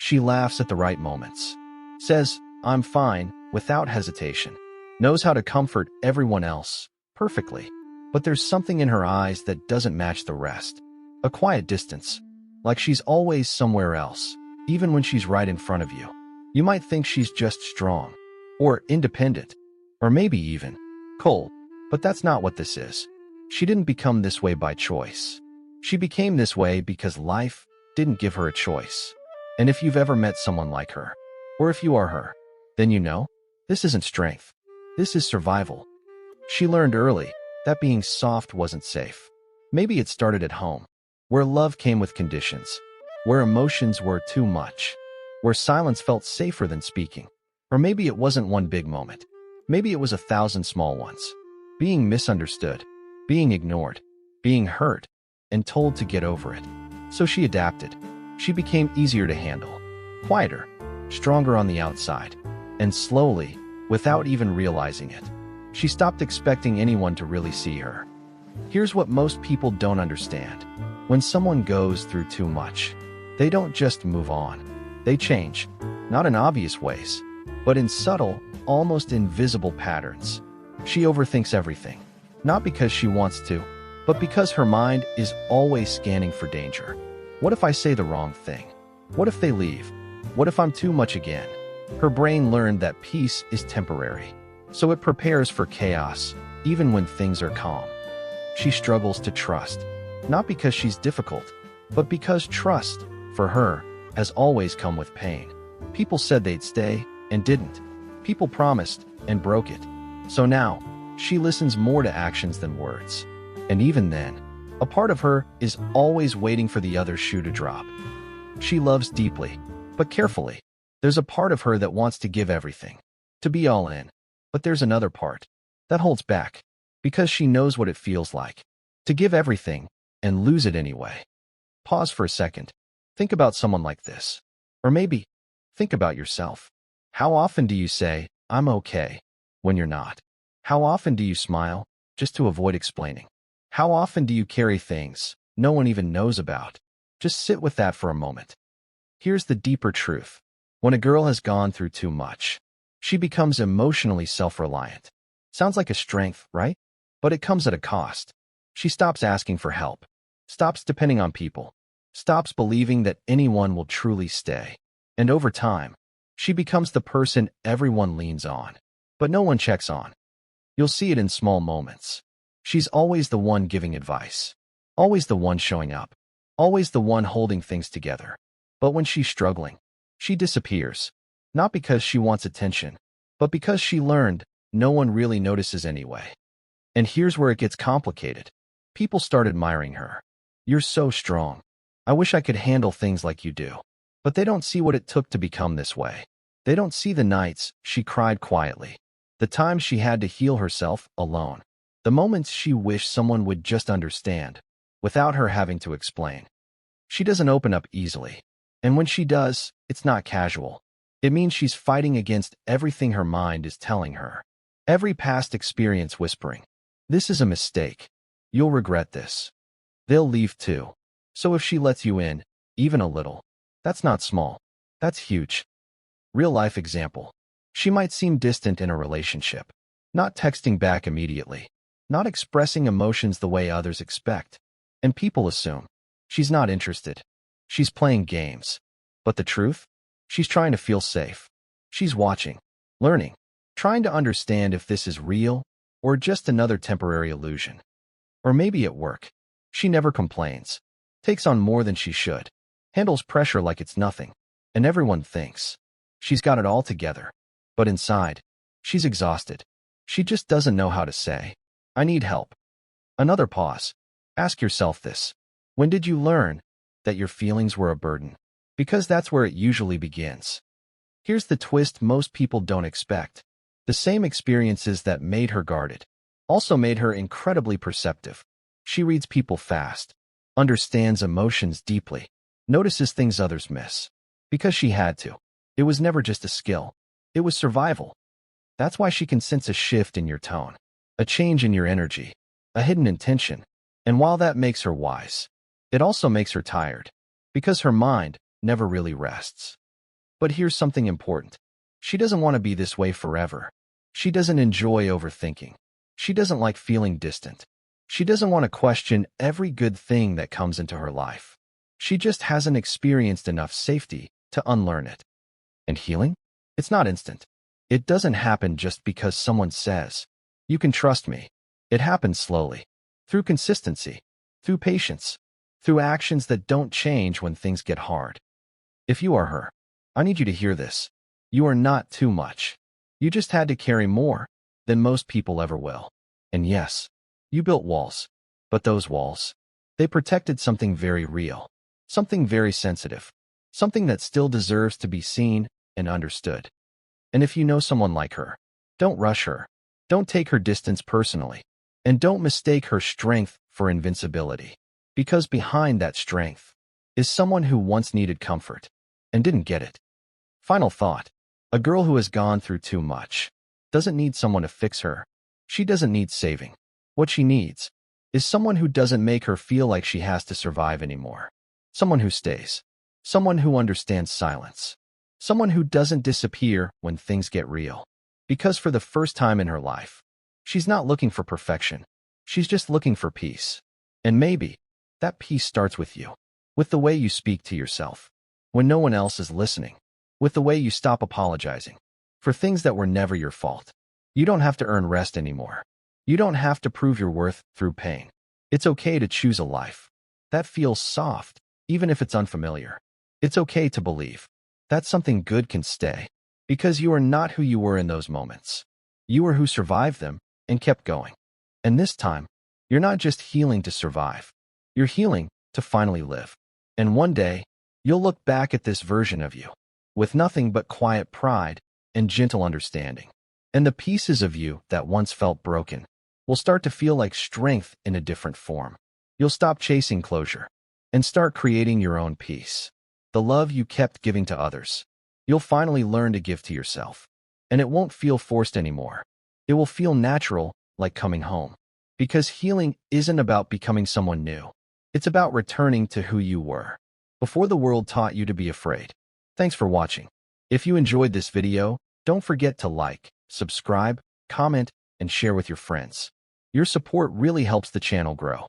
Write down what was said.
She laughs at the right moments, says, "I'm fine," without hesitation, knows how to comfort everyone else perfectly. But there's something in her eyes that doesn't match the rest. A quiet distance, like she's always somewhere else, even when she's right in front of you. You might think she's just strong, or independent, or maybe even cold, but that's not what this is. She didn't become this way by choice. She became this way because life didn't give her a choice. And if you've ever met someone like her, or if you are her, then you know, this isn't strength. This is survival. She learned early that being soft wasn't safe. Maybe it started at home, where love came with conditions, where emotions were too much, where silence felt safer than speaking. Or maybe it wasn't one big moment. Maybe it was 1,000 small ones. Being misunderstood, being ignored, being hurt, and told to get over it. So she adapted. She became easier to handle, quieter, stronger on the outside, and slowly, without even realizing it, she stopped expecting anyone to really see her. Here's what most people don't understand. When someone goes through too much, they don't just move on. They change, not in obvious ways, but in subtle, almost invisible patterns. She overthinks everything, not because she wants to, but because her mind is always scanning for danger. What if I say the wrong thing? What if they leave? What if I'm too much again? Her brain learned that peace is temporary, so it prepares for chaos, even when things are calm. She struggles to trust, not because she's difficult, but because trust, for her, has always come with pain. People said they'd stay, and didn't. People promised, and broke it. So now, she listens more to actions than words. And even then, a part of her is always waiting for the other shoe to drop. She loves deeply, but carefully. There's a part of her that wants to give everything, to be all in. But there's another part that holds back, because she knows what it feels like to give everything and lose it anyway. Pause for a second. Think about someone like this. Or maybe, think about yourself. How often do you say, "I'm okay," when you're not? How often do you smile, just to avoid explaining? How often do you carry things no one even knows about? Just sit with that for a moment. Here's the deeper truth. When a girl has gone through too much, she becomes emotionally self-reliant. Sounds like a strength, right? But it comes at a cost. She stops asking for help, stops depending on people, stops believing that anyone will truly stay. And over time, she becomes the person everyone leans on, but no one checks on. You'll see it in small moments. She's always the one giving advice, always the one showing up, always the one holding things together. But when she's struggling, she disappears. Not because she wants attention, but because she learned no one really notices anyway. And here's where it gets complicated. People start admiring her. "You're so strong. I wish I could handle things like you do." But they don't see what it took to become this way. They don't see the nights she cried quietly, the times she had to heal herself alone, the moments she wished someone would just understand, without her having to explain. She doesn't open up easily. And when she does, it's not casual. It means she's fighting against everything her mind is telling her. Every past experience whispering, "This is a mistake. You'll regret this." They'll leave too. So if she lets you in, even a little, that's not small. That's huge. Real life example. She might seem distant in a relationship, not texting back immediately, not expressing emotions the way others expect. And people assume she's not interested. She's playing games. But the truth? She's trying to feel safe. She's watching, learning, trying to understand if this is real or just another temporary illusion. Or maybe at work, she never complains, takes on more than she should, handles pressure like it's nothing, and everyone thinks she's got it all together. But inside, she's exhausted. She just doesn't know how to say, "I need help." Another pause. Ask yourself this. When did you learn that your feelings were a burden? Because that's where it usually begins. Here's the twist most people don't expect. The same experiences that made her guarded also made her incredibly perceptive. She reads people fast, understands emotions deeply, notices things others miss. Because she had to. It was never just a skill. It was survival. That's why she can sense a shift in your tone, a change in your energy, a hidden intention. And while that makes her wise, it also makes her tired. Because her mind never really rests. But here's something important. She doesn't want to be this way forever. She doesn't enjoy overthinking. She doesn't like feeling distant. She doesn't want to question every good thing that comes into her life. She just hasn't experienced enough safety to unlearn it. And healing? It's not instant. It doesn't happen just because someone says, "You can trust me." It happens slowly, through consistency, through patience, through actions that don't change when things get hard. If you are her, I need you to hear this. You are not too much. You just had to carry more than most people ever will. And yes, you built walls. But those walls, they protected something very real, something very sensitive, something that still deserves to be seen and understood. And if you know someone like her, don't rush her. Don't take her distance personally. And don't mistake her strength for invincibility. Because behind that strength is someone who once needed comfort and didn't get it. Final thought. A girl who has gone through too much doesn't need someone to fix her. She doesn't need saving. What she needs is someone who doesn't make her feel like she has to survive anymore. Someone who stays. Someone who understands silence. Someone who doesn't disappear when things get real. Because for the first time in her life, she's not looking for perfection. She's just looking for peace. And maybe that peace starts with you, with the way you speak to yourself when no one else is listening, with the way you stop apologizing for things that were never your fault. You don't have to earn rest anymore. You don't have to prove your worth through pain. It's okay to choose a life that feels soft, even if it's unfamiliar. It's okay to believe that something good can stay, because you are not who you were in those moments. You are who survived them and kept going. And this time, you're not just healing to survive. You're healing to finally live. And one day, you'll look back at this version of you with nothing but quiet pride and gentle understanding. And the pieces of you that once felt broken will start to feel like strength in a different form. You'll stop chasing closure and start creating your own peace. The love you kept giving to others, you'll finally learn to give to yourself. And it won't feel forced anymore. It will feel natural, like coming home. Because healing isn't about becoming someone new. It's about returning to who you were before the world taught you to be afraid. Thanks for watching. If you enjoyed this video, don't forget to like, subscribe, comment, and share with your friends. Your support really helps the channel grow.